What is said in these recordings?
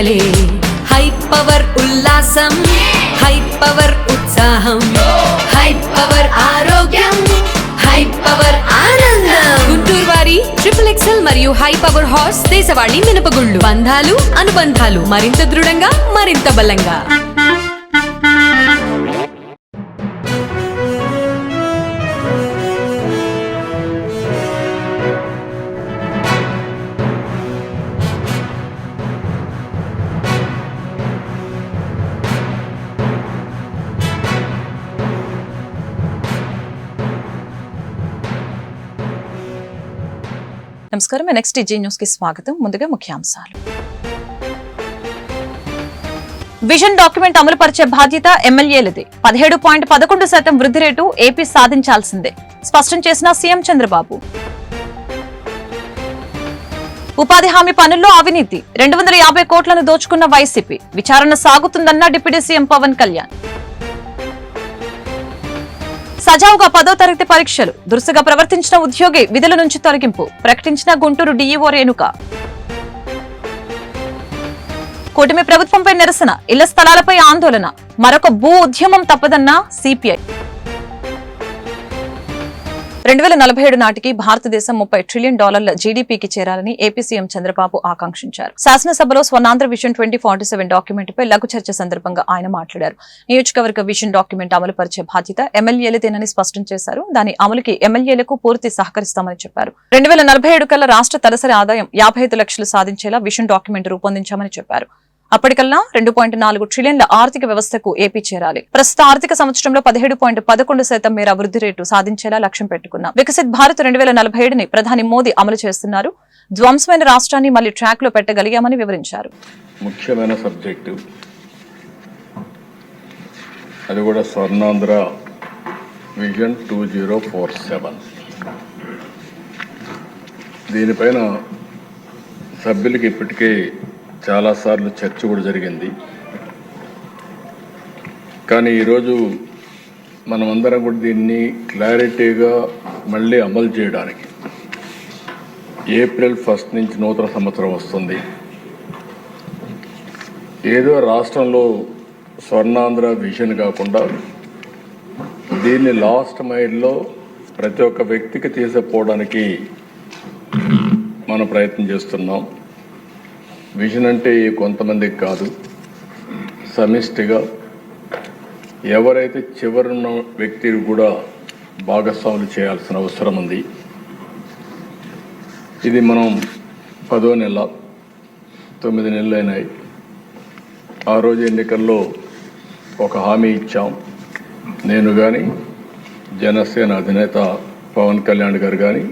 పండగలే. High power ఉల్లాసం, high power ఉత్సాహం, high power ఆరోగ్యం, హై పవర్ ఆనందం. గుంటూరు వారి XXL మరియు హై పవర్ హార్స్ దేశవాళీ మినపగుళ్ళు. బంధాలు అనుబంధాలు మరింత దృఢంగా, మరింత బలంగా. నమస్కారం. నెక్స్ట్ టీజీ న్యూస్ కి స్వాగతం. ముందుగా ముఖ్యాంశాలు. విజన్ డాక్యుమెంట్ అమలు పరిచే బాధ్యత ఎమ్మెల్యేలదే. 17.11% వృద్ధి రేటు ఏపీ సాధించాల్సిందే స్పష్టం చేసిన సీఎం చంద్రబాబు. ఉపాధి హామీ పనుల్లో అవినీతి 250 కోట్లను దోచుకున్న వైసీపీ. విచారణ సాగుతుందన్న డిప్యూటీ సీఎం పవన్ కళ్యాణ్. సజావుగా 10వ తరగతి పరీక్షలు. దురుసుగా ప్రవర్తించిన ఉద్యోగి విధుల నుంచి తొలగింపు ప్రకటించిన గుంటూరు డీఈఓ రేణుక. కూటమి ప్రభుత్వంపై నిరసన, ఇళ్ల స్థలాలపై ఆందోళన. మరొక భూ ఉద్యమం తప్పదన్న సిపిఐ. 2047 నాటికి భారతదేశం $30 ట్రిలియన్ జీడీపీకి చేరాలని ఏపీ సీఎం చంద్రబాబు ఆకాంక్షించారు. శాసనసభలో స్వర్ణాంధ్ర విజన్ 2047 డాక్యుమెంట్ పై లఘు చర్చ సందర్భంగా ఆయన మాట్లాడారు. నియోజకవర్గ విజన్ డాక్యుమెంట్ అమలు పరిచే బాధ్యత ఎమ్మెల్యేలదేనని స్పష్టం చేశారు. దాని అమలుకి ఎమ్మెల్యేలకు పూర్తి సహకరిస్తామని చెప్పారు. 2047 కల్లా రాష్ట్ర తలసరి ఆదాయం 55 లక్షలు సాధించేలా విజన్ డాక్యుమెంట్ రూపొందించామని చెప్పారు. అప్పటికల్లా 2.4 ట్రిలియన్ల ఆర్థిక వ్యవస్థకు ఏపీ చేరాలి. ప్రస్తుత ఆర్థిక సంవత్సరంలో 17.11% మేర వృద్ధి రేటు సాధించేలా లక్ష్యం పెట్టుకున్నాం. వికసిత్ భారత్ 2047ని ప్రధాని మోదీ అమలు చేస్తున్నారు. ధ్వంసమైన రాష్ట్రాన్ని మళ్లీ ట్రాక్ లో పెట్టగలిగామని వివరించారు. ముఖ్యమైన సబ్జెక్టు అది కూడా స్వర్ణాంధ్ర విజన్ 2047. దీనిపైన సభ్యులకి ఇప్పటికే చాలాసార్లు చర్చ కూడా జరిగింది. కానీ ఈరోజు మనమందరం కూడా దీన్ని క్లారిటీగా మళ్ళీ అమలు చేయడానికి ఏప్రిల్ 1 నుంచి నూతన సంవత్సరం వస్తుంది. ఏదో రాష్ట్రంలో స్వర్ణాంధ్ర విజన్ కాకుండా దీన్ని లాస్ట్ మైల్లో ప్రతి ఒక్క వ్యక్తికి తీసుకుపోవడానికి మనం ప్రయత్నం చేస్తున్నాం. విజన్ అంటే కొంతమందికి కాదు, సమిష్టిగా ఎవరైతే చివరున్న వ్యక్తిని కూడా భాగస్వాములు చేయాల్సిన అవసరం ఉంది. ఇది మనం 10వ నెల 9 నెలలు అయినాయి. ఆ రోజు ఎన్నికల్లో ఒక హామీ ఇచ్చాం. నేను కానీ, జనసేన అధినేత పవన్ కళ్యాణ్ గారు కానీ,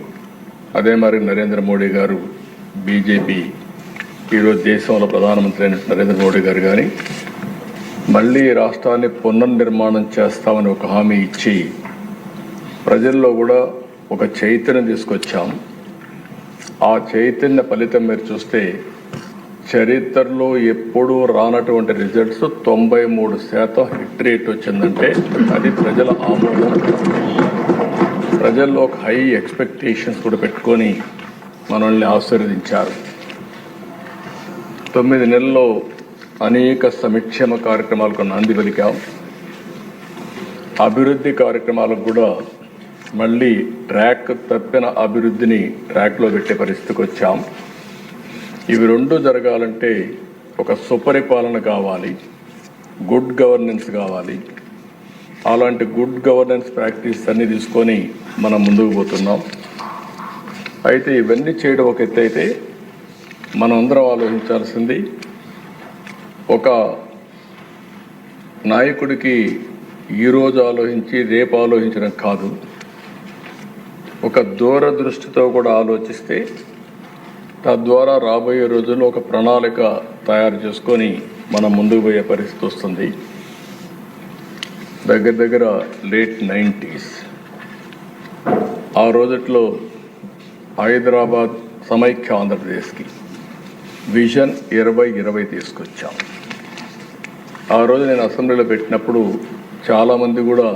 అదే మరి నరేంద్ర మోడీ గారు బీజేపీ ఈరోజు దేశంలో ప్రధానమంత్రి అయిన నరేంద్ర మోడీ గారు కానీ మళ్ళీ రాష్ట్రాన్ని పునర్నిర్మాణం చేస్తామని ఒక హామీ ఇచ్చి ప్రజల్లో కూడా ఒక చైతన్యం తీసుకొచ్చాం. ఆ చైతన్య ఫలితం మీరు చూస్తే చరిత్రలో ఎప్పుడూ రానటువంటి రిజల్ట్స్ 93% హిట్ రేట్ వచ్చిందంటే అది ప్రజల ఆమోదం. ప్రజల్లో ఒక హై ఎక్స్పెక్టేషన్స్ కూడా పెట్టుకొని మనల్ని ఆశీర్వదించారు. 9 నెలల్లో అనేక సంక్షేమ కార్యక్రమాలకు నాంది పలికాం. అభివృద్ధి కార్యక్రమాలకు కూడా మళ్ళీ ట్రాక్ తప్పిన అభివృద్ధిని ట్రాక్లో పెట్టే పరిస్థితికి వచ్చాం. ఇవి రెండు జరగాలంటే ఒక సుపరిపాలన కావాలి, గుడ్ గవర్నెన్స్ కావాలి. అలాంటి గుడ్ గవర్నెన్స్ ప్రాక్టీస్ అన్ని తీసుకొని మనం ముందుకు పోతున్నాం. అయితే ఇవన్నీ చేయడం ఒక ఎత్తు అయితే మనం అందరం ఆలోచించాల్సింది, ఒక నాయకుడికి ఈరోజు ఆలోచించి రేపు ఆలోచించడం కాదు, ఒక దూరదృష్టితో కూడా ఆలోచిస్తే తద్వారా రాబోయే రోజుల్లో ఒక ప్రణాళిక తయారు చేసుకొని మనం ముందుకు పోయే పరిస్థితి వస్తుంది. దగ్గర లేట్ 90s ఆ రోజుట్లో హైదరాబాద్ సమైక్య ఆంధ్రప్రదేశ్కి విజన్ 2020 తీసుకొచ్చాం. ఆ రోజు నేను అసెంబ్లీలో పెట్టినప్పుడు చాలామంది కూడా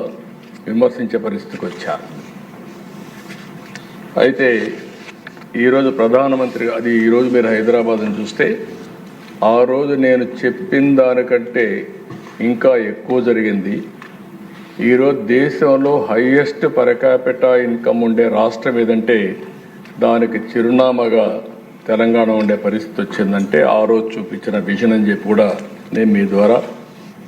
విమర్శించే పరిస్థితికి వచ్చారు. అయితే ఈరోజు ప్రధానమంత్రి, అది ఈరోజు మీరు హైదరాబాద్ని చూస్తే ఆ రోజు నేను చెప్పిన దానికంటే ఇంకా ఎక్కువ జరిగింది. ఈరోజు దేశంలో హైయెస్ట్ పర్ క్యాపిటా ఇన్కమ్ ఉండే రాష్ట్రం ఏదంటే దానికి చిరునామాగా తెలంగాణ ఉండే పరిస్థితి వచ్చిందంటే ఆ రోజు చూపించిన విజన్ అని చెప్పి కూడా నేను మీ ద్వారా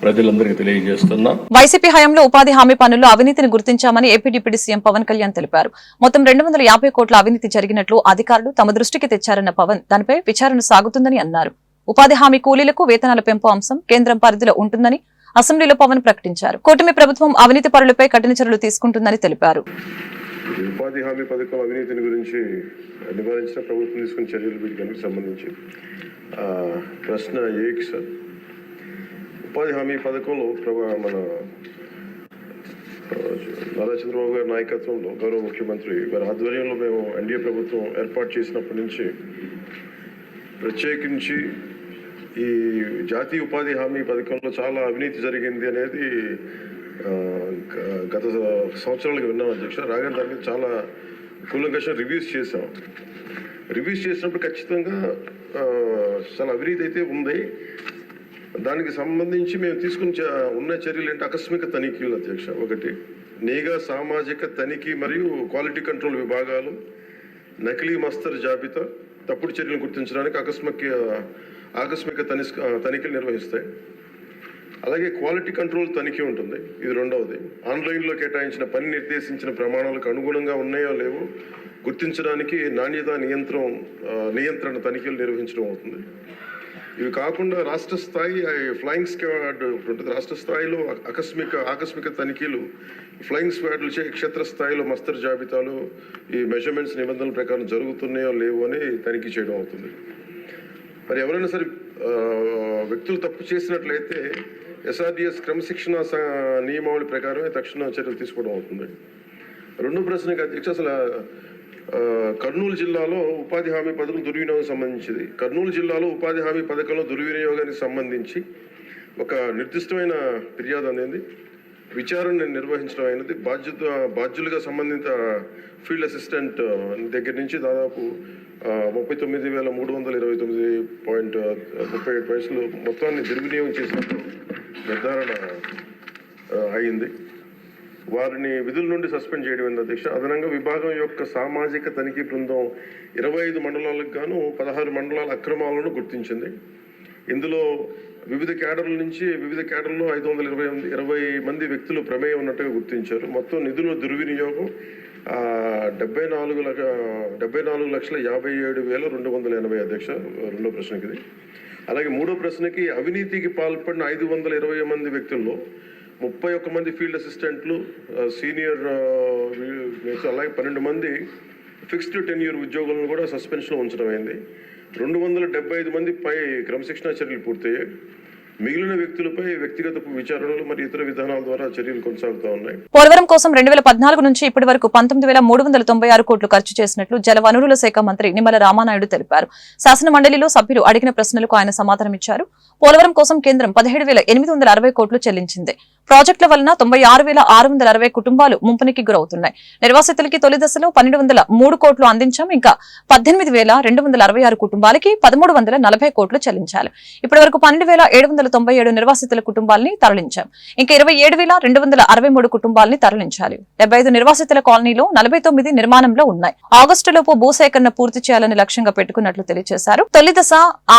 ప్రజలందరికీ తెలియజేస్తున్నా. వైసీపీ హయాంలో ఉపాధి హామీ పనుల్లో అవినీతిని గుర్తించామని AP deputy CM Pawan Kalyan తెలిపారు. మొత్తం 250 కోట్ల అవినీతి జరిగినట్లు అధికారులు తమ దృష్టికి తెచ్చారన్న పవన్ దానిపై విచారణ సాగుతుందని అన్నారు. ఉపాధి హామీ కూలీలకు వేతనాల పెంపు అంశం కేంద్రం పరిధిలో ఉంటుందని అసెంబ్లీలో పవన్ ప్రకటించారు. కూటమి ప్రభుత్వం అవినీతి పరులపై కఠిన చర్యలు తీసుకుంటుందని తెలిపారు. ఉపాధి హామీ పథకం అవినీతిని గురించి నివారించిన ప్రభుత్వం తీసుకున్న చర్యలు వీటికి సంబంధించి ప్రశ్న ఏక్ సార్. ఉపాధి హామీ పథకంలో మన నారా చంద్రబాబు గారి నాయకత్వంలో గౌరవ ముఖ్యమంత్రి వారి ఆధ్వర్యంలో మేము ఎన్డీఏ ప్రభుత్వం ఏర్పాటు చేసినప్పటి నుంచి ప్రత్యేకించి ఈ జాతీయ ఉపాధి హామీ పథకంలో చాలా అవినీతి జరిగింది అనేది గత సంవత్సరాలుగా విన్నాం అధ్యక్ష. రాగానే దాని మీద చాలా కూలంకషంగా రివ్యూస్ చేసాం. రివ్యూస్ చేసినప్పుడు ఖచ్చితంగా చాలా అవినీతి అయితే ఉంది. దానికి సంబంధించి మేము తీసుకున్న ఉన్న చర్యలు ఏంటి ఆకస్మిక తనిఖీలు అధ్యక్ష. ఒకటి నిఘా సామాజిక తనిఖీ మరియు క్వాలిటీ కంట్రోల్ విభాగాలు నకిలీ మస్తరు జాబితా తప్పుడు చర్యలను గుర్తించడానికి ఆకస్మిక తనిఖీలు నిర్వహిస్తాయి. అలాగే క్వాలిటీ కంట్రోల్ తనిఖీ ఉంటుంది. ఇది రెండవది. ఆన్లైన్లో కేటాయించిన పని నిర్దేశించిన ప్రమాణాలకు అనుగుణంగా ఉన్నాయో లేవో గుర్తించడానికి నాణ్యత నియంత్రణ తనిఖీలు నిర్వహించడం అవుతుంది. ఇవి కాకుండా రాష్ట్ర స్థాయి ఫ్లయింగ్ స్క్వాడ్ ఉంటుంది. రాష్ట్ర స్థాయిలో ఆకస్మిక తనిఖీలు ఫ్లయింగ్ స్క్వాడ్లు క్షేత్రస్థాయిలో మస్తరు జాబితాలు ఈ మెజర్మెంట్స్ నిబంధనల ప్రకారం జరుగుతున్నాయో లేవో అని తనిఖీ చేయడం అవుతుంది. మరి ఎవరైనా సరే వ్యక్తులు తప్పు చేసినట్లయితే ఎస్ఆర్డిఎస్ క్రమశిక్షణ నియమావళి ప్రకారమే తక్షణ చర్యలు తీసుకోవడం అవుతుంది. రెండో ప్రశ్నకి అధ్యక్ష, అసలు కర్నూలు జిల్లాలో ఉపాధి హామీ పథకం దుర్వినియోగం సంబంధించింది. కర్నూలు జిల్లాలో ఉపాధి హామీ పథకంలో దుర్వినియోగానికి సంబంధించి ఒక నిర్దిష్టమైన ఫిర్యాదు అనేది విచారణ నిర్వహించడం అయినది. బాధ్యులుగా సంబంధిత ఫీల్డ్ అసిస్టెంట్ దగ్గర నుంచి దాదాపు 39,329.37 మొత్తాన్ని దుర్వినియోగం చేసినట్టు నిర్ధారణ అయింది. వారిని విధుల నుండి సస్పెండ్ చేయడం అధ్యక్ష. అదనంగా విభాగం యొక్క సామాజిక తనిఖీ బృందం 25 మండలాలకు గాను 16 మండలాల అక్రమాలను గుర్తించింది. ఇందులో వివిధ కేడర్లో 520 మంది వ్యక్తులు ప్రమేయం ఉన్నట్టుగా గుర్తించారు. మొత్తం నిధుల దుర్వినియోగం 74,57,280 అధ్యక్ష. రెండో ప్రశ్నకి ఇది. అలాగే మూడో ప్రశ్నకి అవినీతికి పాల్పడిన 520 మంది వ్యక్తుల్లో 31 మంది ఫీల్డ్ అసిస్టెంట్లు, సీనియర్, అలాగే 12 మంది ఫిక్స్డ్ టెన్యూర్ ఉద్యోగులను కూడా సస్పెన్షన్లో ఉంచడం అయింది. 275 మందిపై క్రమశిక్షణా చర్యలు పూర్తయ్యాయి. మిగిలిన వ్యక్తులపై వ్యక్తిగత విచారణలు మరియు ఇతర విధానాల ద్వారా చర్యలు కొనసాగుతూ ఉన్నాయి. పోలవరం కోసం 2014 నుంచి ఇప్పటి వరకు 19,396 కోట్లు ఖర్చు చేసినట్లు జలవనరుల శాఖ మంత్రి నిమ్మల రామానాయుడు తెలిపారు. శాసన మండలిలో సభ్యులు అడిగిన ప్రశ్నలకు ఆయన సమాధానమిచ్చారు. పోలవరం కోసం కేంద్రం 17,860 కోట్లు చెల్లించింది. ప్రాజెక్టుల వలన 96,660 కుటుంబాలు ముంపునికి గురవుతున్నాయి. నిర్వాసితులకి తొలి దశలో 1,203 కోట్లు అందించాం. ఇంకా 18,266 కుటుంబాలకి 1,340 కోట్లు చెల్లించాలి. ఇప్పటి వరకు 12,797 నిర్వాసితుల కుటుంబాలని తరలించాం. ఇంకా 27,263 కుటుంబాలని తరలించాలి. 75 నిర్వాసితుల కాలనీలో 49 నిర్మాణంలో ఉన్నాయి. ఆగస్టులోపు భూసేకరణ పూర్తి చేయాలని లక్ష్యంగా పెట్టుకున్నట్లు తెలియజేశారు. తొలి దశ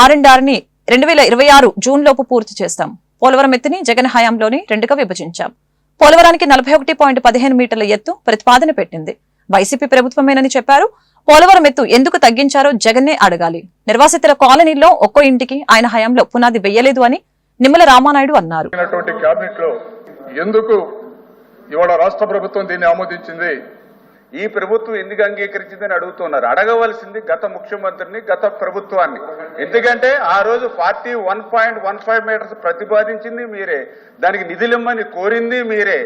R&Rని 2026 జూన్ లోపు పూర్తి చేస్తాం. పోలవరం ఎత్తుని జగన్ హయాంలోని 2గా విభజించాం. పోలవరానికి 41.15 మీటర్ల ఎత్తు ప్రతిపాదన పెట్టింది వైసీపీ ప్రభుత్వమేనని చెప్పారు. పోలవరం ఎత్తు ఎందుకు తగ్గించారో జగన్నే అడగాలి. నిర్వాసితుల కాలనీలో ఒక్కో ఇంటికి ఆయన హయాంలో పునాది వెయ్యలేదు అని నిమ్మల రామానాయుడు అన్నారు. కేబినెట్ లో ఎందుకు ఇవాళ రాష్ట్ర ప్రభుత్వం దీన్ని ఆమోదించింది, ఈ ప్రభుత్వం ఎందుకు అంగీకరించిందని అడుగుతున్నారు. అడగవలసింది గత ముఖ్యమంత్రిని, గత ప్రభుత్వాన్ని. ఎందుకంటే ఆ రోజు 41.15 మీటర్స్ ప్రతిపాదించింది మీరే, దానికి నిధులిమ్మని కోరింది మీరే.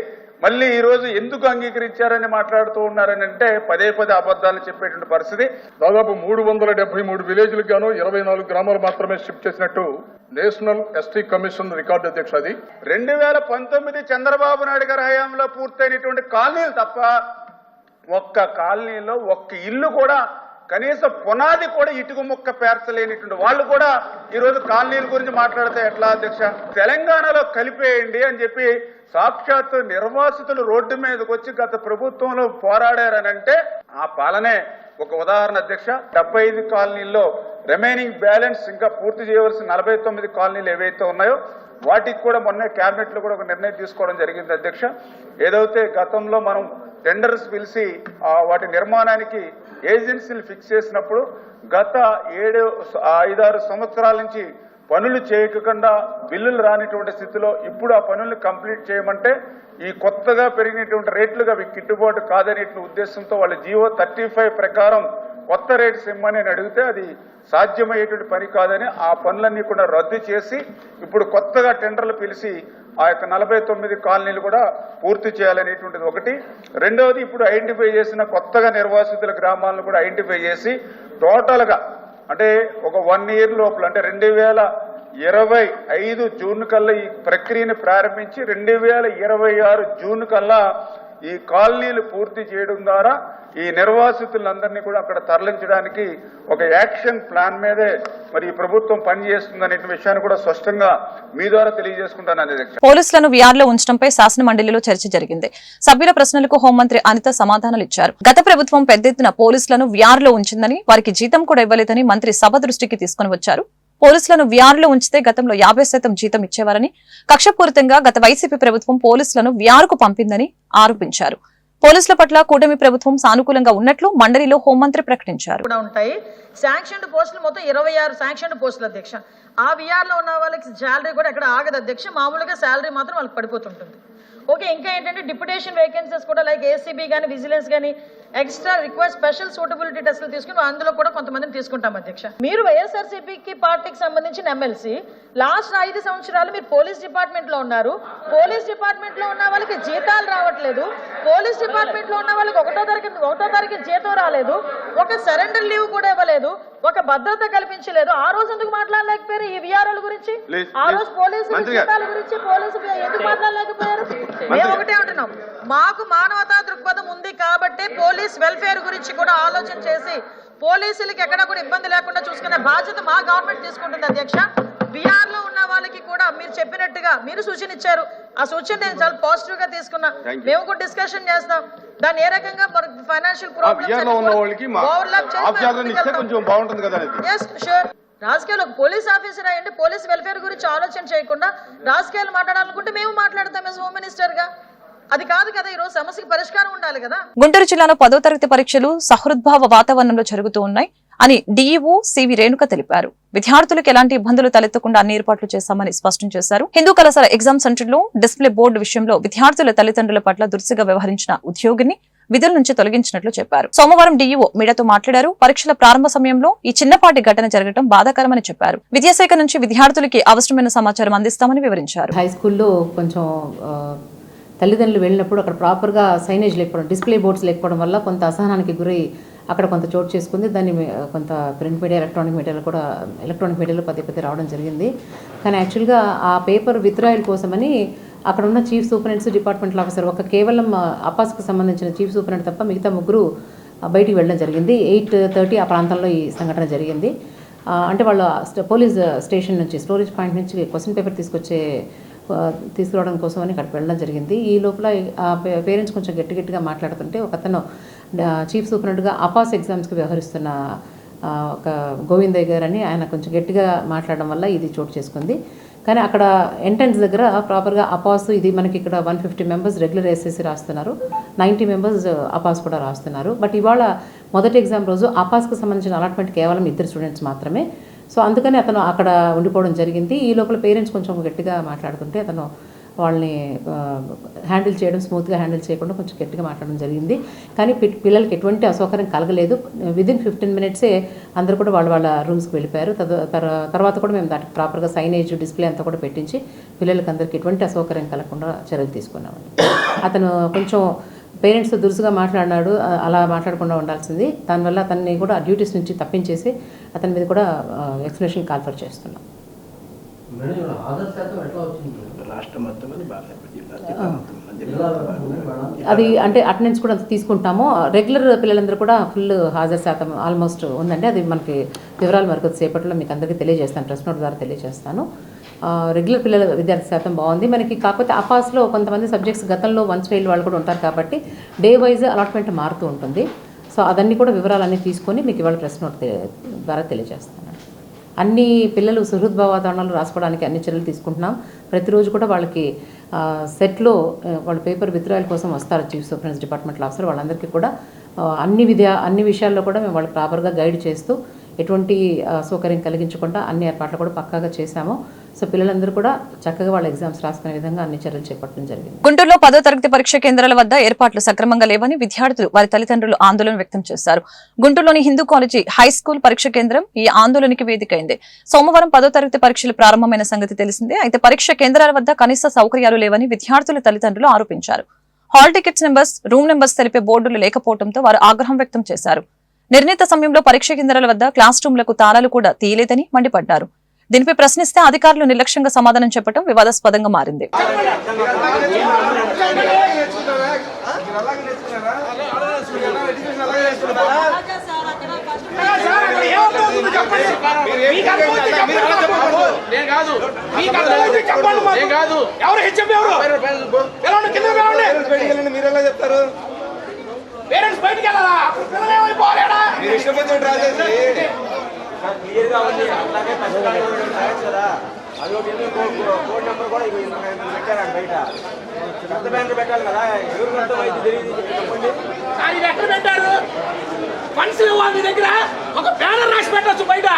మళ్ళీ ఈ రోజు ఎందుకు అంగీకరించారని మాట్లాడుతూ ఉన్నారని అంటే పదే అబద్దాలు చెప్పేటువంటి పరిస్థితి. దాదాపు 373 విలేజ్లకు గాను 24 గ్రామాలు మాత్రమే షిఫ్ట్ చేసినట్టు నేషనల్ ఎస్టీ కమిషన్ రికార్డు అధ్యక్ష. అది 2019 చంద్రబాబు నాయుడు గారి హయాంలో పూర్తయినటువంటి కాలనీలు తప్ప ఒక్క కాలనీలో ఒక్క ఇల్లు కూడా కనీసం పునాది కూడా ఇటుక ముక్క పేర్చలేనిటువంటి వాళ్ళు కూడా ఈరోజు కాలనీల గురించి మాట్లాడితే ఎట్లా అధ్యక్ష? తెలంగాణలో కలిపేయండి అని చెప్పి సాక్షాత్తు నిర్వాసితులు రోడ్డు మీదకి వచ్చి గత ప్రభుత్వంలో పోరాడారనంటే ఆ పాలనే ఒక ఉదాహరణ అధ్యక్ష. 75 కాలనీల్లో రిమైనింగ్ బ్యాలెన్స్ ఇంకా పూర్తి చేయవలసిన 49 కాలనీలు ఏవైతే ఉన్నాయో వాటికి కూడా మొన్న కేబినెట్ లో కూడా ఒక నిర్ణయం తీసుకోవడం జరిగింది అధ్యక్ష. ఏదైతే గతంలో మనం టెండర్స్ పిలిచి వాటి నిర్మాణానికి ఏజెన్సీలు ఫిక్స్ చేసినప్పుడు గత 5-6 సంవత్సరాల నుంచి పనులు చేయకుండా బిల్లులు రానిటువంటి స్థితిలో ఇప్పుడు ఆ పనుల్ని కంప్లీట్ చేయమంటే ఈ కొత్తగా పెరిగినటువంటి రేట్లుగా అవి గిట్టుబాటు కాదనేటువంటి ఉద్దేశంతో వాళ్ళ జీవో 35 ప్రకారం కొత్త రేట్స్ ఇమ్మని అడిగితే అది సాధ్యమయ్యేటువంటి పని కాదని ఆ పనులన్నీ కూడా రద్దు చేసి ఇప్పుడు కొత్తగా టెండర్లు పిలిచి ఆ యొక్క 49 కాలనీలు కూడా పూర్తి చేయాలనేటువంటిది ఒకటి. రెండవది ఇప్పుడు ఐడెంటిఫై చేసిన కొత్తగా నిర్వాసితుల గ్రామాలను కూడా ఐడెంటిఫై చేసి టోటల్గా అంటే ఒక 1 year లోపల అంటే 2025 జూన్ కల్లా ఈ ప్రక్రియను ప్రారంభించి 2026 జూన్ కల్లా ఈ కాలనీలు పూర్తి చేయడం ద్వారా ఈ నిర్వాసితులందరినీ కూడా అక్కడ తరలించడానికి ఒక యాక్షన్ ప్లాన్ మీదే మరి ఈ ప్రభుత్వం పనిచేస్తుందనే విషయాన్ని కూడా స్పష్టంగా మీ ద్వారా తెలియజేసుకుంటాను అధ్యక్ష. పోలీసులను విఆర్లో ఉంచడంపై శాసన మండలిలో చర్చ జరిగింది. సభ్యుల ప్రశ్నలకు హోంమంత్రి అనిత సమాధానాలు ఇచ్చారు. గత ప్రభుత్వం పెద్ద ఎత్తున పోలీసులను విఆర్లో ఉంచిందని, వారికి జీతం కూడా ఇవ్వలేదని మంత్రి సభ దృష్టికి తీసుకుని వచ్చారు. పోలీసులను విఆర్లో ఉంచితే గతంలో 50% జీతం ఇచ్చేవారని, కక్షపూరితంగా గత వైసీపీ ప్రభుత్వం పోలీసులను విఆర్కు పంపిందని ఆరోపించారు. పోలీసుల పట్ల కూటమి ప్రభుత్వం సానుకూలంగా ఉన్నట్లు మండలిలో హోంమంత్రి ప్రకటించారు. ఉంటాయి శాంక్షన్డ్ పోస్టులు మొత్తం 26 శాంక్షన్డ్ పోస్టులు అధ్యక్ష. ఆ విఆర్ లో ఉన్న వాళ్ళకి శాలరీ కూడా ఎక్కడ ఆగదు అధ్యక్ష. మామూలుగా శాలరీ మాత్రం వాళ్ళకి పడిపోతుంటుంది. ఓకే, ఇంకా ఏంటంటే డిప్యుటేషన్ వేకెన్సీస్ కూడా లైక్ ఏసీబీ కానీ విజిలెన్స్ కానీ ఎక్స్ట్రా రిక్వెస్ట్ స్పెషల్ సూటబిలిటీ టెస్టులు తీసుకుని అందులో కూడా కొంతమందిని తీసుకుంటాం అధ్యక్ష. మీరు వైఎస్ఆర్సీపీకి పార్టీకి సంబంధించిన ఎమ్మెల్సీ లాస్ట్ 5 సంవత్సరాలు మీరు పోలీస్ డిపార్ట్మెంట్ లో ఉన్నారు. పోలీస్ డిపార్ట్మెంట్ లో ఉన్న వాళ్ళకి జీతాలు రావట్లేదు. పోలీస్ డిపార్ట్మెంట్ లో ఉన్న వాళ్ళకి 1వ తారీఖు జీతం రాలేదు. ఒక సరెండర్ లీవ్ కూడా ఇవ్వలేదు. ఒక భద్రత కల్పించలేదు. ఆ రోజు ఎందుకు మాట్లాడలేకపోయారు ఈ విఆర్ఓల గురించి? ఆ రోజు పోలీసుల జీతాల గురించి పోలీసులు ఎందుకు మాట్లాడలేకపోయారు? మేము ఒకటే అంటున్నాం, మాకు మానవతా దృక్పథం ఉంది కాబట్టి పోలీస్ వెల్ఫేర్ గురించి కూడా ఆలోచన చేసి పోలీసులకి ఎక్కడ కూడా ఇబ్బంది లేకుండా చూసుకునే బాధ్యత మా గవర్నమెంట్ తీసుకుంటుంది అధ్యక్ష. బీఆర్ లో ఉన్న వాళ్ళకి కూడా మీరు చెప్పినట్టుగా మీరు సూచన ఇచ్చారు. ఆ సూచన నేను చాలా పాజిటివ్ గా తీసుకున్నా. మేము కూడా డిస్కషన్ చేస్తాం. దాన్ని ఏ రకంగా ఫైనాన్షియల్ ప్రాబ్లమ్స్ రాజకీయాలు ఒక పోలీస్ ఆఫీసర్ అయ్యండి పోలీస్ వెల్ఫేర్ గురించి ఆలోచన చేయకుండా రాజకీయాలు మాట్లాడాలనుకుంటే మేము మాట్లాడతాం యాజ్ హోమ్ మినిస్టర్ గా. అది కాదు కదా, ఈ రోజు సమస్యకి పరిష్కారం ఉండాలి కదా. గుంటూరు జిల్లాలో 10వ తరగతి పరీక్షలు సహృద్భావ వాతావరణంలో జరుగుతూ ఉన్నాయి అని డీఈఓ సివి రేణుక తెలిపారు. విద్యార్థులకు ఎలాంటి ఇబ్బందులు తలెత్తకుండా అన్ని ఏర్పాట్లు చేశామని స్పష్టం చేశారు. హిందూ కళాశాల ఎగ్జామ్ సెంటర్ లో డిస్ప్లే బోర్డు విషయంలో విద్యార్థుల తల్లిదండ్రుల పట్ల దురుసుగా వ్యవహరించిన ఉద్యోగిని విధుల నుంచి తొలగించినట్లు చెప్పారు. సోమవారం డీఈఓ మీడియాతో మాట్లాడారు. పరీక్షల ప్రారంభ సమయంలో ఈ చిన్నపాటి ఘటన జరగడం బాధాకరమని చెప్పారు. విద్యాశాఖ నుంచి విద్యార్థులకి అవసరమైన సమాచారం అందిస్తామని వివరించారు. హై స్కూల్లో కొంచెం తల్లిదండ్రులు వెళ్ళినప్పుడు అక్కడ ప్రాపర్గా సైనేజ్ లేకపోవడం, డిస్ప్లే బోర్డ్స్ లేకపోవడం వల్ల కొంత అసహనానికి గురై అక్కడ కొంత చోటు చేసుకుంది. దాన్ని కొంత ప్రింట్ మీడియా ఎలక్ట్రానిక్ మీడియాలో పదే రావడం జరిగింది. కానీ యాక్చువల్గా ఆ పేపర్ విత్డ్రాయల్ కోసమని అక్కడ ఉన్న చీఫ్ సూపరింటెండెంట్స్ డిపార్ట్మెంట్ ఆఫీసర్ కేవలం అపాస్కి సంబంధించిన చీఫ్ సూపరింటెండెంట్ తప్ప మిగతా 3 బయటికి వెళ్ళడం జరిగింది. 8:30 ఆ ప్రాంతంలో ఈ సంఘటన జరిగింది. అంటే వాళ్ళ పోలీస్ స్టేషన్ నుంచి స్టోరేజ్ పాయింట్ నుంచి క్వశ్చన్ పేపర్ తీసుకురావడం కోసం అని అక్కడికి వెళ్ళడం జరిగింది. ఈ లోపల పేరెంట్స్ కొంచెం గట్టిగా మాట్లాడుతుంటే ఒకతను చీఫ్ సూపరింటెండెంట్గా అపాస్ ఎగ్జామ్స్కి వ్యవహరిస్తున్న ఒక గోవిందయ్య గారు అని ఆయన కొంచెం గట్టిగా మాట్లాడడం వల్ల ఇది చోటు చేసుకుంది. కానీ అక్కడ ఎంట్రన్స్ దగ్గర ప్రాపర్గా అపాస్ ఇది మనకి ఇక్కడ 150 మెంబర్స్ రెగ్యులర్ ఎస్ఎస్సి రాస్తున్నారు, 90 మెంబర్స్ అపాస్ కూడా రాస్తున్నారు. బట్ ఇవాళ మొదటి ఎగ్జామ్ రోజు అపాస్కి సంబంధించిన అలాట్మెంట్ కేవలం 2 స్టూడెంట్స్ మాత్రమే. సో అందుకని అతను అక్కడ ఉండిపోవడం జరిగింది. ఈ లోపల పేరెంట్స్ కొంచెం గట్టిగా మాట్లాడుతుంటే అతను వాళ్ళని హ్యాండిల్ చేయడం, స్మూత్గా హ్యాండిల్ చేయకుండా కొంచెం గట్టిగా మాట్లాడడం జరిగింది. కానీ పిల్లలకి ఎటువంటి అసౌకర్యం కలగలేదు. విదిన్ 15 minutes అందరూ కూడా వాళ్ళ రూమ్స్కి వెళ్ళిపోయారు. తర్వాత కూడా మేము దానికి ప్రాపర్గా సైనేజ్ డిస్ప్లే అంతా కూడా పెట్టించి పిల్లలకి అందరికీ ఎటువంటి అసౌకర్యం కలగకుండా చర్యలు తీసుకున్నామండి. అతను కొంచెం పేరెంట్స్తో దురుసుగా మాట్లాడినాడు, అలా మాట్లాడకుండా ఉండాల్సింది. దానివల్ల అతన్ని కూడా డ్యూటీస్ నుంచి తప్పించేసి అతని మీద కూడా ఎక్స్ప్లెనేషన్ కాల్ఫర్ చేస్తున్నాం. రాష్ట్రం మొత్తం అది అంటే అటెండెన్స్ కూడా తీసుకుంటాము. రెగ్యులర్ పిల్లలందరూ కూడా ఫుల్ హాజరు శాతం ఆల్మోస్ట్ ఉందండి. అది మనకి వివరాలు మరికొద్ది సేపట్లో మీకు అందరికీ తెలియజేస్తాను, ప్రెస్ నోట్ ద్వారా తెలియజేస్తాను. రెగ్యులర్ పిల్లల విద్యార్థి శాతం బాగుంది మనకి. కాకపోతే అపాస్లో కొంతమంది సబ్జెక్ట్స్ గతంలో వన్స్ ఫెయిల్ వాళ్ళు కూడా ఉంటారు కాబట్టి డే వైజ్ అలాట్మెంట్ మారుతూ ఉంటుంది. సో అదన్నీ కూడా వివరాలన్నీ తీసుకొని మీకు ఇవాళ ప్రెస్ నోట్ ద్వారా తెలియజేస్తాను. అన్ని పిల్లలు సుహృద్భావ వాతావరణాలు రాసుకోవడానికి అన్ని చర్యలు తీసుకుంటున్నాం. ప్రతిరోజు కూడా వాళ్ళకి సెట్లో వాళ్ళ పేపర్ విత్డ్రాయల్ కోసం వస్తారు చీఫ్ సూపరింటెండెంట్ డిపార్ట్మెంట్ ఆఫీసర్. వాళ్ళందరికీ కూడా అన్ని విషయాల్లో కూడా మేము వాళ్ళకి ప్రాపర్గా గైడ్ చేస్తూ ఎటువంటి సౌకర్యం కలిగించకుండా అన్ని ఏర్పాట్లు కూడా పక్కాగా చేశాము. సో పిల్లలందరూ కూడా చక్కగా వాళ్ళ ఎగ్జామ్స్ రాసుకునే విధంగా అన్ని చర్యలు చేపట్టడం జరిగింది. గుంటూరులో 10వ తరగతి పరీక్ష కేంద్రాల వద్ద ఏర్పాట్లు సక్రమంగా లేవని విద్యార్థులు వారి తల్లిదండ్రులు ఆందోళన వ్యక్తం చేశారు. గుంటూరులోని హిందూ కాలేజీ హై స్కూల్ పరీక్ష కేంద్రం ఈ ఆందోళనకి వేదికైంది. సోమవారం 10వ తరగతి పరీక్షలు ప్రారంభమైన సంగతి తెలిసిందే. అయితే పరీక్ష కేంద్రాల వద్ద కనీస సౌకర్యాలు లేవని విద్యార్థుల తల్లిదండ్రులు ఆరోపించారు. Hall tickets numbers, room numbers తెలిపే బోర్డులు లేకపోవడంతో వారు ఆగ్రహం వ్యక్తం చేశారు. నిర్ణీత సమయంలో పరీక్ష కేంద్రాల వద్ద క్లాస్ రూమ్లకు తాళాలు కూడా తీయలేదని మండిపడ్డారు. దీనిపై ప్రశ్నిస్తే అధికారులు నిర్లక్ష్యంగా సమాధానం చెప్పడం వివాదాస్పదంగా మారింది. అది ఒక కోడ్ నెంబర్ కూడా పెట్టారండి బయట. పెద్ద బ్యానర్ పెట్టాలి కదా, ఎవరికి అర్థమైంది తెలియదు చెప్పండి. ఎక్కడ పెట్టారు? ఫండ్స్ వాళ్ళ దగ్గర ఒక బ్యానర్ రాసి పెట్టచ్చు బయట.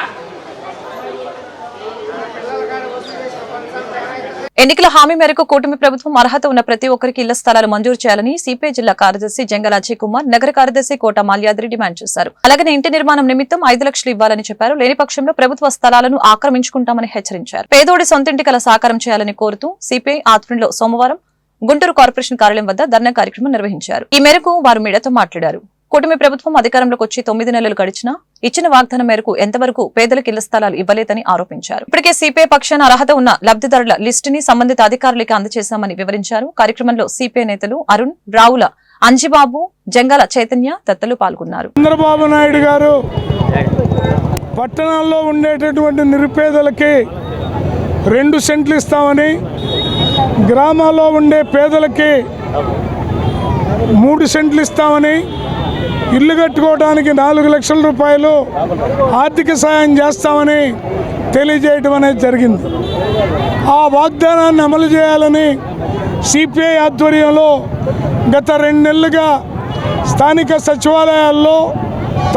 ఎన్నికల హామీ మేరకు కూటమి ప్రభుత్వం అర్హత ఉన్న ప్రతి ఒక్కరికి ఇళ్ల స్థలాలు మంజూరు చేయాలని సిపిఐ జిల్లా కార్యదర్శి జంగల అజయ్ కుమార్, నగర కార్యదర్శి కోట మాల్యాద్రి డిమాండ్ చేశారు. అలాగే ఇంటి నిర్మాణం నిమిత్తం 5 లక్షలు ఇవ్వాలని చెప్పారు. లేని పక్షంలో ప్రభుత్వ స్థలాలను ఆక్రమించుకుంటామని హెచ్చరించారు. పేదోడి సొంతింటి కల సాకారం చేయాలని కోరుతూ సిపిఐ ఆధ్వర్యంలో సోమవారం గుంటూరు కార్పొరేషన్ కార్యాలయం వద్ద ధర్నా కార్యక్రమం నిర్వహించారు. ఈ మేరకు వారు మీడియాతో మాట్లాడారు. కూటమి ప్రభుత్వం అధికారంలోకి వచ్చి 9 నెలలు గడిచినా ఇచ్చిన వాగ్దానం మేరకు ఎంతవరకు పేదలకు ఇళ్ల స్థలాలు ఇవ్వలేదని ఆరోపించారు. ఇప్పటికే సిపిఐ పక్షాన అర్హత ఉన్న లబ్ధిదారుల లిస్టుని సంబంధిత అధికారులకి అందజేశామని వివరించారు. కార్యక్రమంలో సిపిఐ నేతలు అరుణ్, రావుల అంజిబాబు, జంగాల చైతన్య తదితరులు పాల్గొన్నారు. చంద్రబాబు నాయుడు గారు పట్టణాల్లో ఉండేటటువంటి నిరుపేదలకి 2 సెంట్లు ఇస్తామని, గ్రామాల్లో ఉండే పేదలకి 3 సెంట్లు ఇస్తామని, ఇల్లు కట్టుకోవడానికి 4 లక్షల రూపాయలు ఆర్థిక సాయం చేస్తామని తెలియజేయడం అనేది జరిగింది. ఆ వాగ్దానాన్ని అమలు చేయాలని సిపిఐ ఆధ్వర్యంలో గత 2 నెలలుగా స్థానిక సచివాలయాల్లో,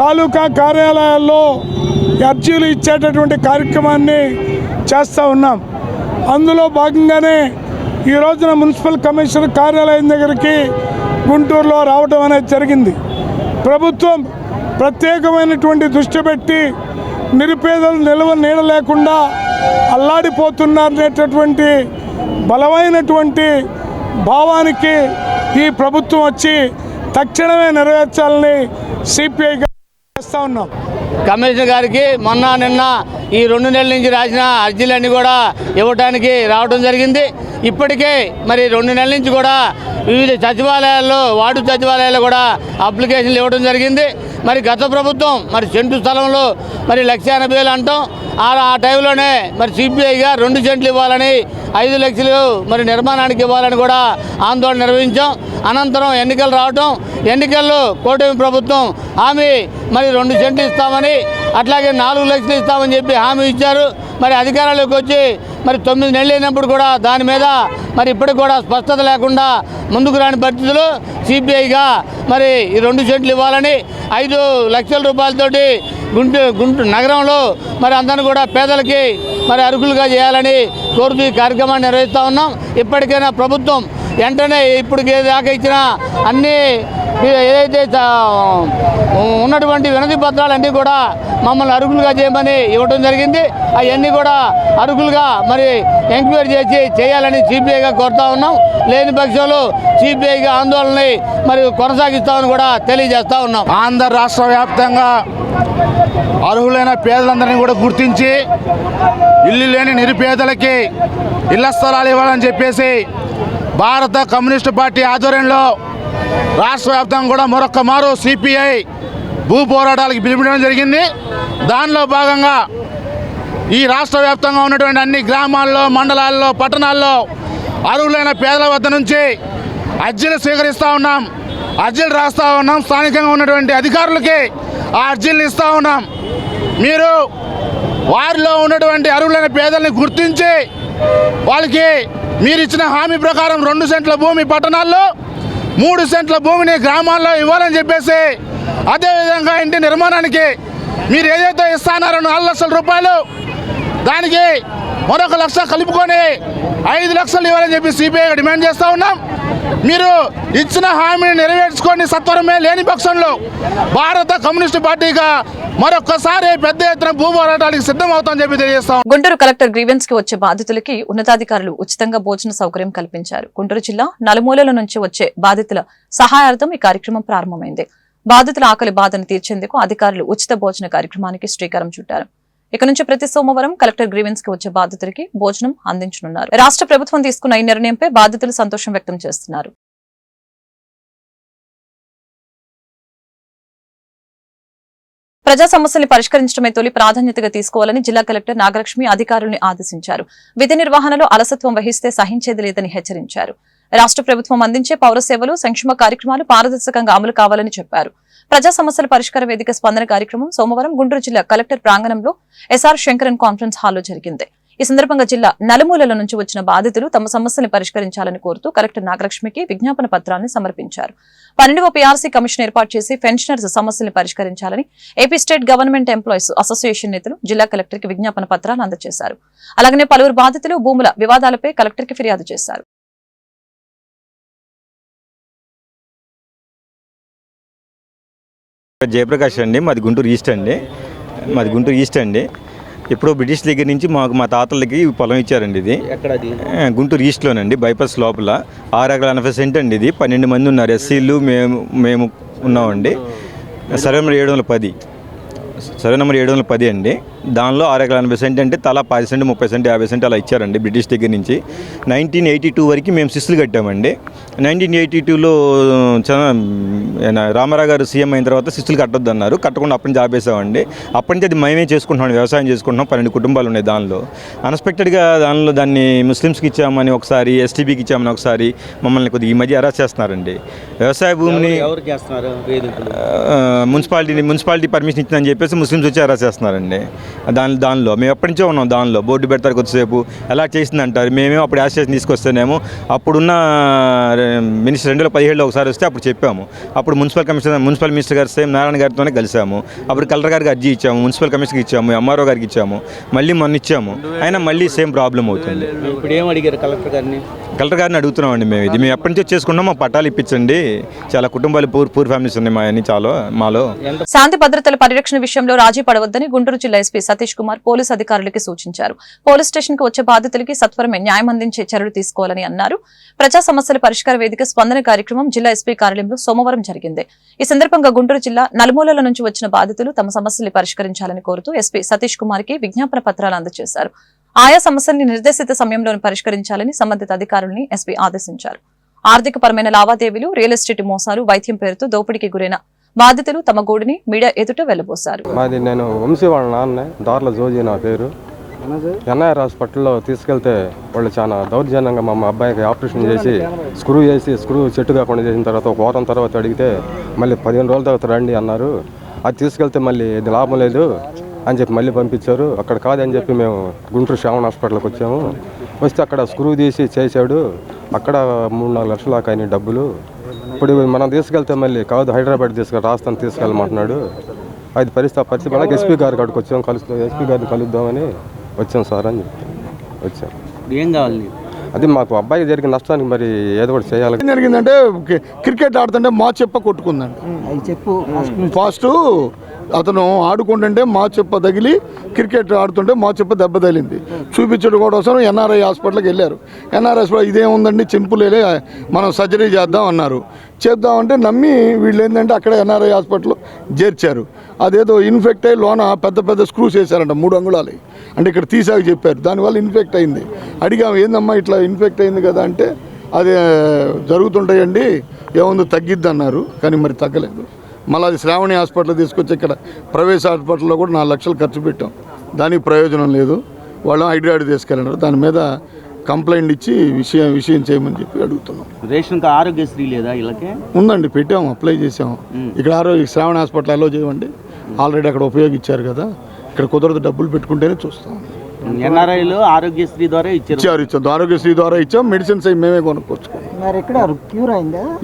తాలూకా కార్యాలయాల్లో అర్జీలు ఇచ్చేటటువంటి కార్యక్రమాన్ని చేస్తూ ఉన్నాం. అందులో భాగంగానే ఈ రోజున మున్సిపల్ కమిషనర్ కార్యాలయం దగ్గరికి గుంటూరులో రావడం అనేది జరిగింది. ప్రభుత్వం ప్రత్యేకమైనటువంటి దృష్టి పెట్టి నిరుపేదలు నిలవ నీడ లేకుండా అల్లాడిపోతున్నారనేటటువంటి బలమైనటువంటి భావానికి ఈ ప్రభుత్వం వచ్చి తక్షణమే నెరవేర్చాలని సిపిఐగా చేస్తూ ఉన్నాం. కమిషనర్ గారికి నిన్న ఈ 2 నెలల నుంచి రాసిన అర్జీలన్నీ కూడా ఇవ్వడానికి రావడం జరిగింది. ఇప్పటికే మరి 2 నెలల నుంచి కూడా వివిధ సచివాలయాల్లో, వార్డు సచివాలయాల్లో కూడా అప్లికేషన్లు ఇవ్వడం జరిగింది. మరి గత ప్రభుత్వం మరి సెంటు స్థలంలో మరి 1,80,000 అంటాం. ఆ టైంలోనే మరి సిపిఐగా 2 సెంట్లు ఇవ్వాలని, 5 లక్షలు మరి నిర్మాణానికి ఇవ్వాలని కూడా ఆందోళన నిర్వహించాం. అనంతరం ఎన్నికలు రావటం, ఎన్నికల్లో కూటమి ప్రభుత్వం హామీ మరి 2 సెంట్లు ఇస్తామని, అట్లాగే 4 లక్షలు ఇస్తామని చెప్పి హామీ ఇచ్చారు. మరి అధికారంలోకి వచ్చి మరి 9 నెలలు అయినప్పుడు కూడా దాని మీద మరి ఇప్పటికి కూడా స్పష్టత లేకుండా ముందుకు రాని పరిస్థితులు సిపిఐగా మరి ఈ 2 సెంట్లు ఇవ్వాలని, 5 లక్షల రూపాయలతోటి గుంటూరు నగరంలో మరి అందరినీ కూడా పేదలకి మరి అర్హులుగా చేయాలని కోరుతూ ఈ కార్యక్రమాన్ని నిర్వహిస్తూ ఉన్నాం. ఇప్పటికైనా ప్రభుత్వం వెంటనే ఇప్పటికే దాకా ఇచ్చిన అన్ని ఏదైతే ఉన్నటువంటి వినతి పత్రాలన్నీ కూడా మమ్మల్ని అర్హులుగా చేయమని ఇవ్వడం జరిగింది. అవన్నీ కూడా అర్హులుగా మరి ఎంక్వైరీ చేయాలని సిపిఐగా కోరుతా ఉన్నాం. లేని పక్షంలో సిపిఐగా ఆందోళనని మరి కొనసాగిస్తామని కూడా తెలియజేస్తా ఉన్నాం. ఆంధ్ర రాష్ట్ర వ్యాప్తంగా అర్హులైన పేదలందరినీ కూడా గుర్తించి ఇల్లు లేని నిరుపేదలకి ఇళ్ల స్థలాలు ఇవ్వాలని చెప్పేసి భారత కమ్యూనిస్టు పార్టీ ఆధ్వర్యంలో రాష్ట్ర వ్యాప్తంగా కూడా మరొక్క మారు సిపిఐ భూ పోరాటాలకు పిలుపునివ్వడం జరిగింది. దానిలో భాగంగా ఈ రాష్ట్ర వ్యాప్తంగా ఉన్నటువంటి అన్ని గ్రామాల్లో, మండలాల్లో, పట్టణాల్లో అర్హులైన పేదల వద్ద నుంచి అర్జీలు స్వీకరిస్తూ ఉన్నాం, అర్జీలు రాస్తూ ఉన్నాం. స్థానికంగా ఉన్నటువంటి అధికారులకి ఆ అర్జీలు ఇస్తూ ఉన్నాం. మీరు వారిలో ఉన్నటువంటి అర్హులైన పేదల్ని గుర్తించి వాళ్ళకి మీరు ఇచ్చిన హామీ ప్రకారం 2 సెంట్ల భూమి పట్టణాల్లో, 3 సెంట్ల భూమిని గ్రామాల్లో ఇవ్వాలని చెప్పేసి, అదేవిధంగా ఇంటి నిర్మాణానికి మీరు ఏదైతే ఇస్తానారో 4 లక్షల రూపాయలు, దానికి మరొక 1 లక్ష కలుపుకొని 5 లక్షలు ఇవ్వాలని చెప్పి సిపిఐగా డిమాండ్ చేస్తూ ఉన్నాం. మీరు ఇచ్చిన హామీని నెరవేర్చుకొని సత్వరమే లేని పక్షంలో భారత కమ్యూనిస్టు పార్టీగా మరొక్కసారి పెద్ద ఎత్తున భూ పోరాటానికి సిద్ధమవుతామని చెప్పి తెలియజేస్తాం. గుంటూరు కలెక్టర్ గ్రీవెన్స్ కి వచ్చే బాధితులకి ఉన్నతాధికారులు ఉచితంగా భోజన సౌకర్యం కల్పించారు. గుంటూరు జిల్లా నలుమూలల నుంచి వచ్చే బాధితుల సహాయార్థం ఈ కార్యక్రమం ప్రారంభమైంది. బాధితుల ఆకలి బాధను తీర్చేందుకు అధికారులు ఉచిత భోజన కార్యక్రమానికి శ్రీకారం చుట్టారు. ఇక నుంచి ప్రతి సోమవారం కలెక్టర్ గ్రీవెన్స్ కి వచ్చే బాధితులకి భోజనం అందించనున్నారు. రాష్ట్ర ప్రభుత్వం తీసుకున్న ఈ నిర్ణయంపై బాధితులు సంతోషం వ్యక్తం చేస్తున్నారు. ప్రజా సమస్యల్ని పరిష్కరించడమే తొలి ప్రాధాన్యతగా తీసుకోవాలని జిల్లా కలెక్టర్ నాగలక్ష్మి అధికారుల్ని ఆదేశించారు. విధి నిర్వహణలో అలసత్వం వహిస్తే సహించేది లేదని హెచ్చరించారు. రాష్ట్ర ప్రభుత్వం అందించే పౌర సేవలు, సంక్షేమ కార్యక్రమాలు పారదర్శకంగా అమలు కావాలని చెప్పారు. ప్రజా సమస్యల పరిష్కార వేదిక స్పందన కార్యక్రమం సోమవారం గుంటూరు జిల్లా కలెక్టర్ ప్రాంగణంలో ఎస్ఆర్ శంకరన్ కాన్ఫరెన్స్ హాల్లో జరిగింది. ఈ సందర్భంగా జిల్లా నలుమూలల నుంచి వచ్చిన బాధితులు తమ సమస్యల్ని పరిష్కరించాలని కోరుతూ కలెక్టర్ నాగలక్ష్మికి విజ్ఞాపన పత్రాన్ని సమర్పించారు. 12వ పీఆర్సీ కమిషన్ ఏర్పాటు చేసి పెన్షనర్స్ సమస్యల్ని పరిష్కరించాలని AP state government employees association నేతలు జిల్లా కలెక్టర్ కి విజ్ఞాపన పత్రాలు అందజేశారు. అలాగనే పలువురు బాధితులు భూముల వివాదాలపై కలెక్టర్ కి ఫిర్యాదు చేశారు. జయప్రకాష్ అండి, మాది గుంటూరు ఈస్ట్ అండి. ఇప్పుడు బ్రిటిష్ దగ్గర నుంచి మా తాతలకి పొలం ఇచ్చారండి. ఇది గుంటూరు ఈస్ట్లోనండి, బైపాస్ లోపల 6 ఎకరాల 80 సెంట్ అండి. ఇది 12 మంది ఉన్నారు. ఎస్సీలు మేము ఉన్నామండి. సర్వే నెంబర్ 710 అండి. దానిలో 6 ఎకరాల 80 సెంట్ అంటే తలా 10 సెంట్, 30 సెంట్, 50 సెంట్ అలా ఇచ్చారండి బ్రిటిష్ దగ్గర నుంచి. 1982 వరకు మేము సిస్సులు కట్టామండి. 1982లో రామారావు గారు సీఎం అయిన తర్వాత సిస్సులు కట్టొద్దు అన్నారు. కట్టకుండా అప్పటి నుంచి ఆపేసామండి. అప్పటి నుంచి అది మేమే చేసుకుంటున్నాం, వ్యవసాయం చేసుకుంటున్నాం. 12 కుటుంబాలు ఉన్నాయి దానిలో. అన్ఎక్స్పెక్టెడ్గా దాన్ని ముస్లిమ్స్కి ఇచ్చామని ఒకసారి, ఎస్టీబీకి ఇచ్చామని ఒకసారి మమ్మల్ని కొద్దిగా ఈ మధ్య అరెస్ట్ చేస్తున్నారండి. వ్యవసాయ భూమిని మున్సిపాలిటీ పర్మిషన్ ఇచ్చిందని చెప్పేసి ముస్లిమ్స్ వచ్చి అరెస్ట్ చేస్తున్నారండి. దానిలో మేము ఎప్పటి నుంచో ఉన్నాం. దానిలో బోర్డు పెడతారు, కొద్దిసేపు ఎలా చేసింది అంటారు. మేమేమో అప్పుడు యాక్షన్ తీసుకొస్తేనేమో అప్పుడున్న మినిస్టర్ 2017లో ఒకసారి వస్తే అప్పుడు చెప్పాము. అప్పుడు మున్సిపల్ మినిస్టర్ గారు సేమ్ నారాయణ గారితోనే కలిసాము. అప్పుడు కలెక్టర్ గారికి అర్జీ ఇచ్చాము, మున్సిపల్ కమిషనర్కి ఇచ్చాము, ఎంఆర్ఓ గారికి ఇచ్చాము, మళ్ళీ మొన్న ఇచ్చాము. అయినా మళ్ళీ సేమ్ ప్రాబ్లం అవుతుంది. ఇప్పుడు ఏం అడిగారు కలెక్టర్ గారిని అడుగుతున్నామండి. మేము ఎప్పటి నుంచో చేసుకున్నాం, మా పట్టాలు ఇప్పించండి. చాలా కుటుంబాలు పూర్ ఫ్యామిలీస్ ఉన్నాయి మాలో. శాంతి భద్రతల పరిరక్షణ విషయంలో రాజీ పడవద్దని గుంటూరు జిల్లా ఎస్పీ సతీష్ కుమార్ పోలీసు అధికారులకి సూచించారు. పోలీస్ స్టేషన్ కు వచ్చే బాధితులకి సత్వరమే న్యాయం అందించే చర్యలు తీసుకోవాలని అన్నారు. ప్రజా సమస్యల పరిష్కార వేదిక స్పందన కార్యక్రమం జిల్లా ఎస్పీ కార్యాలయంలో సోమవారం జరిగింది. ఈ సందర్భంగా గుంటూరు జిల్లా నలుమూలల నుంచి వచ్చిన బాధితులు తమ సమస్యల్ని పరిష్కరించాలని కోరుతూ ఎస్పీ సతీష్ కుమార్ కి విజ్ఞాపన పత్రాలు అందజేశారు. ఆయా సమస్యల్ని నిర్దేశిత సమయంలోనే పరిష్కరించాలని సంబంధిత అధికారుల్ని ఎస్పీ ఆదేశించారు. ఆర్థికపరమైన లావాదేవీలు, రియల్ ఎస్టేట్ మోసాలు, వైద్యం పేరుతో దోపిడీకి గురైన బాధితులు తమ గోడిని మీడియా ఎదుట వెళ్లబోశారు. నేను వంశీ వాళ్ళ నాన్న, దార్ల జోజీ నా పేరు. ఎన్ఐఆర్ హాస్పిటల్లో తీసుకెళ్తే వాళ్ళు చాలా దౌర్జన్యంగా మా అబ్బాయికి ఆపరేషన్ చేసి స్క్రూ చెట్టు కాకుండా చేసిన తర్వాత 1 వారం తర్వాత అడిగితే మళ్ళీ 15 రోజుల తర్వాత రండి అన్నారు. అది తీసుకెళ్తే మళ్ళీ ఇది లాభం లేదు అని చెప్పి మళ్ళీ పంపించారు. అక్కడ కాదని చెప్పి మేము గుంటూరు శ్రావణ హాస్పిటల్కి వచ్చాము. వస్తే అక్కడ స్క్రూ తీసి చేశాడు. అక్కడ 3-4 లక్షలు అయిన డబ్బులు. ఇప్పుడు మనం తీసుకెళ్తే మళ్ళీ కాదు హైదరాబాద్ రాజస్థాన్ తీసుకెళ్ళమంటున్నాడు. అది పరిస్థితి మనకి ఎస్పీ గారి కాడికి వచ్చాము, ఎస్పీ గారిని కలుద్దామని వచ్చాం సార్ అని వచ్చాం. ఏం కావాలి? అది మాకు అబ్బాయి జరిగిన నష్టానికి మరి ఏదో ఒకటి చేయాలి. ఏం జరిగిందంటే క్రికెట్ ఆడుతుంటే మా చెప్ప కొట్టుకుందండి. ఫస్ట్ అతను ఆడుకుంటుంటే మా చెప్ప తగిలి, క్రికెట్ ఆడుతుంటే మా చెప్ప దెబ్బ తగిలింది. చూపించడం కోసం ఎన్ఆర్ఐ హాస్పిటల్కి వెళ్ళారు. ఎన్ఆర్ఐ హాస్పిటల్ ఇదేముందండి సింపులేలే, మనం సర్జరీ చేద్దాం అన్నారు. చేద్దామంటే నమ్మి వీళ్ళు ఏంటంటే అక్కడ ఎన్ఆర్ఐ హాస్పిటల్ చేర్చారు. అదేదో ఇన్ఫెక్ట్ అయ్యి లోన పెద్ద స్క్రూస్ వేశారంట, 3 అంగుళాలు. అంటే ఇక్కడ తీసాక చెప్పారు, దానివల్ల ఇన్ఫెక్ట్ అయింది. అడిగాము ఏందమ్మా ఇట్లా ఇన్ఫెక్ట్ అయింది కదా అంటే అది జరుగుతుంటాయండి, ఏముందో తగ్గిద్ది అన్నారు, కానీ మరి తగ్గలేదు. మళ్ళీ అది శ్రావణి హాస్పిటల్ తీసుకొచ్చి ఇక్కడ ప్రైవేట్ హాస్పిటల్లో కూడా 4 లక్షలు ఖర్చు పెట్టాం, దానికి ప్రయోజనం లేదు. వాళ్ళు హైదరాబాద్ తీసుకెళ్ళినారు. దాని మీద కంప్లైంట్ ఇచ్చి విషయం చేయమని చెప్పి అడుగుతున్నాం. రేషన్ ఆరోగ్యశ్రీ లేదా ఇలాగే ఉందండి, పెట్టాము, అప్లై చేసాము. ఇక్కడ శ్రావణ హాస్పిటల్ అలో చేయమండి, ఆల్రెడీ అక్కడ ఉపయోగించారు కదా, ఇక్కడ కుదరదు, డబ్బులు పెట్టుకుంటేనే చూస్తాం. ఎన్ఆర్ఐలు ఆరోగ్యశ్రీ ద్వారా ఇచ్చాం, ఆరోగ్యశ్రీ ద్వారా ఇచ్చాం. మెడిసిన్స్ అవి మేమే కొనుక్కొచ్చుకోం.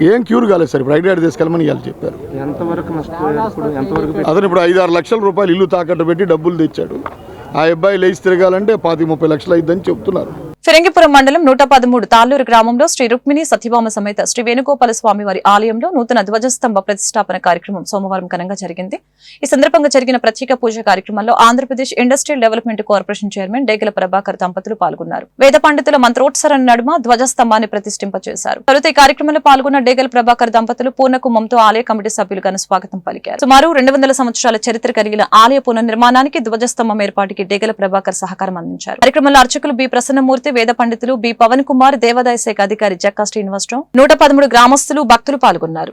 ఏం క్యూర్ కాలేదు సార్, ఇప్పుడు హైదరాబాద్ తీసుకెళ్ళమని వాళ్ళు చెప్పారు. అతను ఇప్పుడు 5-6 లక్షల రూపాయలు ఇల్లు తాకట్టు పెట్టి డబ్బులు తెచ్చాడు. ఆ అబ్బాయి లేచి తిరగాలంటే 25-30 లక్షలు అయిద్దని చెప్తున్నారు. ఫిరంగిపురం మండలం 113 తాళ్లూరు గ్రామంలో శ్రీ రుక్మిణి సత్యభామ సమేత శ్రీ వేణుగోపాల స్వామి వారి ఆలయంలో నూతన ధ్వజస్తంభ ప్రతిష్టాపన కార్యక్రమం సోమవారం ఘనంగా జరిగింది. ఈ సందర్భంగా జరిగిన ప్రత్యేక పూజ కార్యక్రమంలో Andhra Pradesh industrial development corporation chairman Degala Prabhakar దంపతులు పాల్గొన్నారు. వేద పండితుల మంత్రోత్సరణ నడుమ ధ్వజస్తంభాన్ని ప్రతిష్ఠింపచేశారు. తొలుత ఈ కార్యక్రమంలో పాల్గొన్న డేగల ప్రభాకర్ దంపతులు పూర్ణ కుంభంతో ఆలయ కమిటీ సభ్యులు ఘన స్వాగతం పలికారు. సుమారు 200 సంవత్సరాల చరిత్ర కలిగిన ఆలయ పునర్నిర్మాణానికి ధ్వజస్తంభం ఏర్పాటుకి డేగల ప్రభాకర్ సహకారం అందించారు. కార్యక్రమంలో అర్చకులు బి ప్రసన్నమూర్తి, వేద పండితులు బి పవన్ కుమార్, దేవాదాయ శాఖ అధికారి జక్కా శ్రీనివాసరావు, 113 గ్రామస్తులు, భక్తులు పాల్గొన్నారు.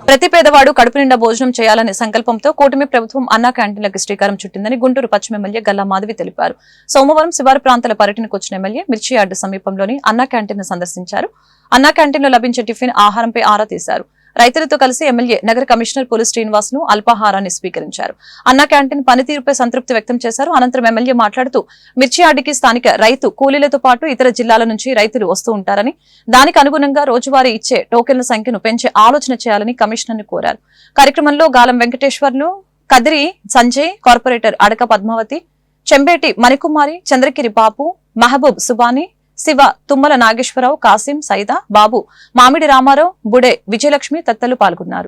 ప్రతి పేదవాడు కడుపు నిండా భోజనం చేయాలనే సంకల్పంతో కూటమి ప్రభుత్వం అన్నా క్యాంటీన్లకు శ్రీకారం చుట్టిందని గుంటూరు పశ్చిమ ఎమ్మెల్యే గల్లా మాధవి తెలిపారు. సోమవారం శివారు ప్రాంతాల పర్యటనకు వచ్చిన ఎమ్మెల్యే మిర్చి యార్డు సమీపంలోని అన్నా క్యాంటీన్ సందర్శించారు. అన్నా క్యాంటీన్లో లభించే టిఫిన్ ఆహారంపై ఆరా తీశారు. రైతులతో కలిసి ఎమ్మెల్యే నగర కమిషనర్ పోలీస్ శ్రీనివాస్ ను అల్పాహారాన్ని స్వీకరించారు. అన్నా క్యాంటీన్ పనితీరుపై సంతృప్తి వ్యక్తం చేశారు. అనంతరం ఎమ్మెల్యే మాట్లాడుతూ మిర్చి యార్డుకి స్థానిక రైతు కూలీలతో పాటు ఇతర జిల్లాల నుంచి రైతులు వస్తూ ఉంటారని, దానికి అనుగుణంగా రోజువారీ ఇచ్చే టోకెన్ల సంఖ్యను పెంచే ఆలోచన చేయాలని కమిషనర్ ను కోరారు. కార్యక్రమంలో గాలం వెంకటేశ్వర్లు, కదిరి సంజయ్, కార్పొరేటర్ అడక పద్మావతి, చెంబేటి మణికుమారి, చంద్రగిరి బాపు, మహబూబ్ సుబాని, శివ, తుమ్మల నాగేశ్వరరావు, కాసిం, సైదా, బాబు, మామిడి రామారావు, బుడే, విజయలక్ష్మి తదితరులు పాల్గొన్నారు.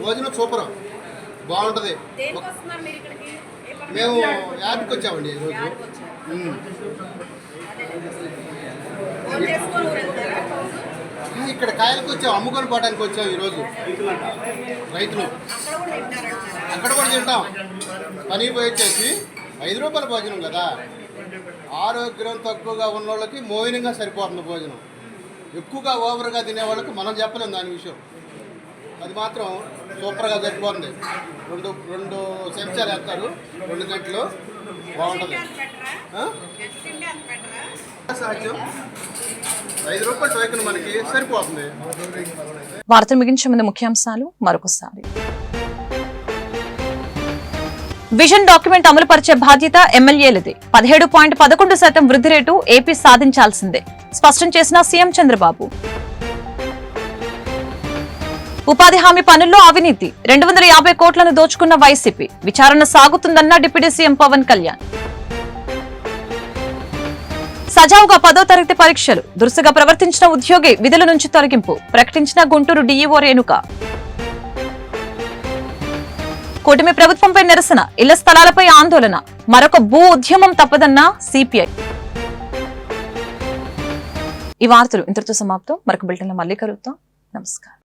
భోజనం సూపర్ బాగుంటుంది. మేము యాడ్కి వచ్చామండి ఈరోజు. ఇక్కడ కాయలకు వచ్చాం, అమ్ముకొని పోవడానికి వచ్చాం ఈరోజు. రైతులు అక్కడ కూడా తింటాం. పని పోయి వచ్చేసి 5 రూపాయల భోజనం కదా, ఆరోగ్యం తక్కువగా ఉన్న వాళ్ళకి మోయినంగా సరిపోతుంది భోజనం. ఎక్కువగా ఓవర్గా తినే వాళ్ళకి మనం చెప్పలేం దాని విషయం. అది మాత్రం సూపర్గా సరిపోతుంది. రెండు చెంచాలు వేస్తారు, 2 గంటలు బాగుంటుంది. సాధ్యం 5 రూపాయల టోకెన్ మనకి సరిపోతుంది. వార్తలు ముగించే ముందు ముఖ్యాంశాలు మరొకసారి. విజన్ డాక్యుమెంట్ అమలు పరిచే బాధ్యత ఎమ్మెల్యేలదే. 17.11% వృద్ధి రేటు ఏపీ సాధించాల్సిందే స్పష్టం చేసిన సీఎం చంద్రబాబు. ఉపాధి హామీ పనుల్లో అవినీతి, 250 కోట్లను దోచుకున్న వైసీపీ, విచారణ సాగుతుందన్న డిప్యూటీ సీఎం పవన్ కళ్యాణ్. సజావుగా 10వ తరగతి పరీక్షలు, దురుసుగా ప్రవర్తించిన ఉద్యోగి విధుల నుంచి తొలగింపు ప్రకటించిన గుంటూరు డీఈఓ రేణుక. కూటమి ప్రభుత్వంపై నిరసన, ఇళ్ల స్థలాలపై ఆందోళన, మరొక భూ ఉద్యమం తప్పదన్న సిపిఐ. ఈ వార్తలు ఇంతటితో సమాప్తం. మరొక బులెటిన్లో మళ్ళీ కలుద్దాం. నమస్కారం.